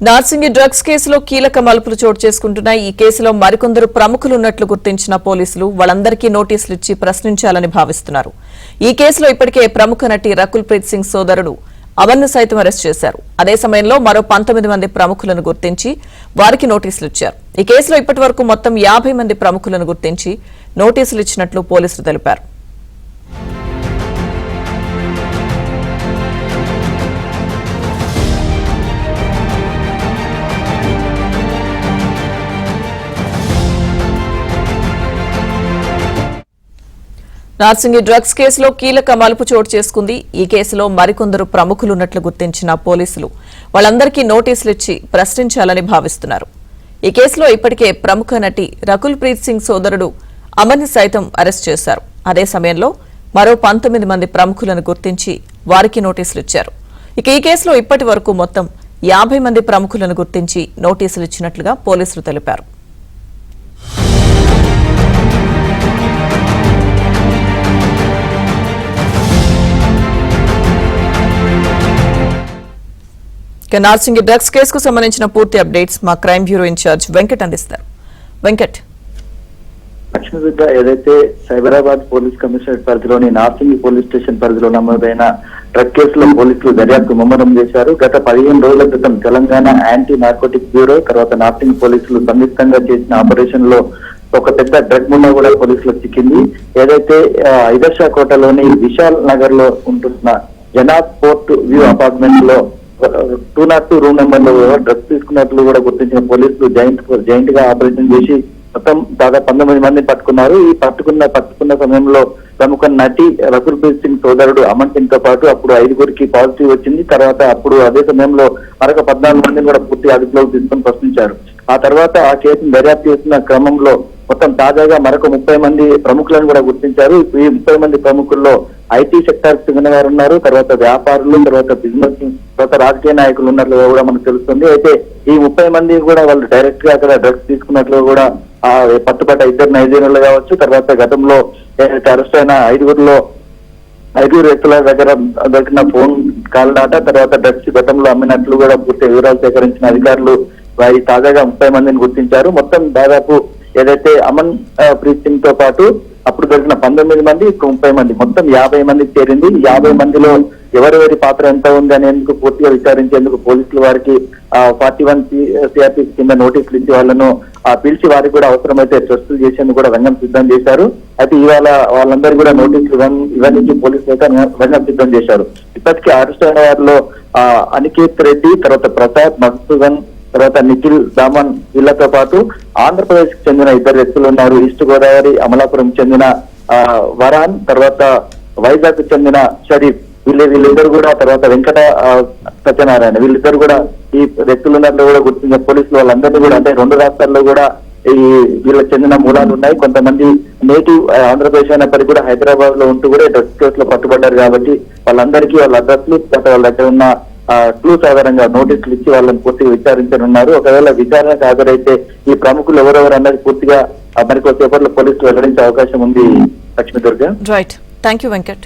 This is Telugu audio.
నార్సింగి డ్రగ్స్ కేసులో కీలక మలుపులు చోటు చేసుకుంటున్నాయి. ఈ కేసులో మరికొందరు ప్రముఖులు ఉన్నట్లు గుర్తించిన పోలీసులు వాళ్ళందరికీ నోటీసులు ఇచ్చి ప్రశ్నించాలని భావిస్తున్నారు. ఈ కేసులో ఇప్పటికే ప్రముఖ నటి రకుల్ ప్రీత్ సింగ్ సోదరుడు అమన్ను సైతం అరెస్ట్ చేశారు. అదే సమయంలో మరో 19 మంది ప్రముఖులను గుర్తించి వారికి నోటీసులు ఇచ్చారు. ఈ కేసులో ఇప్పటి వరకు మొత్తం 50 మంది ప్రముఖులను గుర్తించి నోటీసులు ఇచ్చినట్లు పోలీసులు తెలిపారు. నార్సింగి డ్రగ్స్ కేసులో కీలక మలుపు చోటు చేసుకుంది. ఈ కేసులో మరికొందరు ప్రముఖులున్నట్లు గుర్తించిన పోలీసులు వాళ్ళందరికీ నోటీసులు ఇచ్చి ప్రశ్నించాలని భావిస్తున్నారు. ఈ కేసులో ఇప్పటికే ప్రముఖ నటి రకుల్ ప్రీత్ సింగ్ సోదరుడు అమన్ సైతం అరెస్ట్ చేశారు. అదే సమయంలో మరో 19 మంది ప్రముఖులను గుర్తించి వారికి నోటీసులు ఇచ్చారు. ఇక ఈ కేసులో ఇప్పటి వరకు మొత్తం 50 మంది ప్రముఖులను గుర్తించి నోటీసులు ఇచ్చినట్లుగా పోలీసులు తెలిపారు. నార్సింగి డ్రగ్స్ కేసుకు సంబంధించిన పూర్తి అప్డేట్స్ మా క్రైమ్ బ్యూరో ఇన్ఛార్జ్ వెంకట్ అందిస్తారు. వెంకట్, లక్ష్మీదుర్గ ఏదైతే సైబరాబాద్ పోలీస్ కమిషనరేట్ పరిధిలోని నార్సింగి పోలీస్ స్టేషన్ పరిధిలో నమోదైన డ్రగ్ కేసులో పోలీసులు దర్యాప్తు ముమ్మరం చేశారు. గత 15 రోజుల క్రితం తెలంగాణ యాంటీ నార్కోటిక్ బ్యూరో తర్వాత నార్సింగి పోలీసులు సంయుక్తంగా చేసిన ఆపరేషన్ లో ఒక పెద్ద డ్రగ్ మున్నా కూడా పోలీసులకు చిక్కింది. ఏదైతే ఐదర్షా కోటలోని విశాల్ నగర్ లో ఉంటున్న జనాబ్ పోర్ట్ వ్యూ అపార్ట్మెంట్ లో 202 రూమ్ నెంబర్ లో డ్రగ్స్ తీసుకున్నట్లు కూడా గుర్తించిన పోలీసులు జాయింట్ గా ఆపరేషన్ చేసి మొత్తం దాదాపు 19 మందిని పట్టుకున్నారు. ఈ పట్టుకున్న సమయంలో ప్రముఖ నటి రకుల్ ప్రీత్ సింగ్ సోదరుడు అమన్ సింగ్ తో పాటు అప్పుడు 5గురికి పాజిటివ్ వచ్చింది. తర్వాత అప్పుడు అదే సమయంలో మరొక 14 మందిని కూడా పూర్తి అదుపులోకి తీసుకొని ప్రశ్నించారు. ఆ తర్వాత ఆ కేసును దర్యాప్తు చేస్తున్న క్రమంలో మొత్తం తాజాగా మరొక 30 మంది ప్రముఖులను కూడా గుర్తించారు. ఈ 30 మంది ప్రముఖుల్లో ఐటీ సెక్టర్ చెందిన వారు ఉన్నారు, తర్వాత వ్యాపారులు, తర్వాత బిజినెస్, తర్వాత రాజకీయ నాయకులు ఉన్నట్లుగా కూడా మనకు తెలుస్తుంది. అయితే ఈ 30 మంది కూడా వాళ్ళు డైరెక్ట్ గా అక్కడ డ్రగ్స్ తీసుకున్నట్లు కూడా పట్టుబడ్డ 2 నైజీరియన్లు కావచ్చు. తర్వాత గతంలో అరెస్ట్ అయిన 5 వ్యక్తుల దగ్గర దొరికిన ఫోన్ కాల్ డాటా, తర్వాత డ్రగ్స్ గతంలో అమ్మినట్లు కూడా పూర్తి వివరాలు సేకరించిన అధికారులు వారి తాజాగా 30 మందిని గుర్తించారు. మొత్తం దాదాపు ఏదైతే అమన్ ప్రీత్ సింగ్ తో పాటు అప్పుడు దొరికిన 19 మంది, ఇప్పుడు 30 మంది, మొత్తం 50 మందికి చేరింది. 50 మందిలో ఎవరెవరి పాత్ర ఎంత ఉంది అనేందుకు పూర్తిగా విచారించేందుకు పోలీసులు వారికి 41 CRPC కింద నోటీసులు ఇచ్చి వాళ్ళను పిలిచి వారికి కూడా అవసరమైతే ట్రస్టులు చేసేందుకు కూడా రంగం సిద్ధం చేశారు. అయితే ఇవాళ వాళ్ళందరూ కూడా నోటీసులు ఇవన్నీ పోలీసులు అయితే రంగం సిద్ధం చేశారు. ఇప్పటికీ అరెస్ట్ అయిన వారిలో అనికేత్ రెడ్డి, తర్వాత ప్రసాద్, మధుసూదన్, తర్వాత నిఖిల్ దామన్ వీళ్లతో పాటు ఆంధ్రప్రదేశ్ కి చెందిన 2 వ్యక్తులు ఉన్నారు. ఈస్ట్ గోదావరి అమలాపురం చెందిన వరాన్, తర్వాత వైజాగ్ చెందిన షరీఫ్, వీళ్ళిద్దరు కూడా, తర్వాత వెంకట సత్యనారాయణ, వీళ్ళిద్దరు కూడా ఈ వ్యక్తులు ఉన్నట్లు కూడా గుర్తించిన పోలీసులు వాళ్ళందరినీ కూడా, అంటే 2 రాష్ట్రాల్లో కూడా వీళ్ళకి చెందిన మూలాలు ఉన్నాయి. కొంతమంది నేటివ్ ఆంధ్రప్రదేశ్ అయినప్పటికీ కూడా హైదరాబాద్ లో ఉంటూ కూడా డ్రగ్స్ కేసులో పట్టుబడ్డారు. కాబట్టి వాళ్ళందరికీ వాళ్ళ అడ్రస్లు, వాళ్ళ దగ్గర ఉన్న క్లూస్ ఆధారంగా నోటీసులు ఇచ్చి వాళ్ళని పూర్తిగా విచారించనున్నారు. ఒకవేళ విచారణకు హాజరైతే ఈ ప్రముఖులు ఎవరెవరు అన్నది పూర్తిగా మరికొద్దిసేపట్లో పోలీసులు వెల్లడించే అవకాశం ఉంది. Lakshmi Durga. Right, thank you Venkat.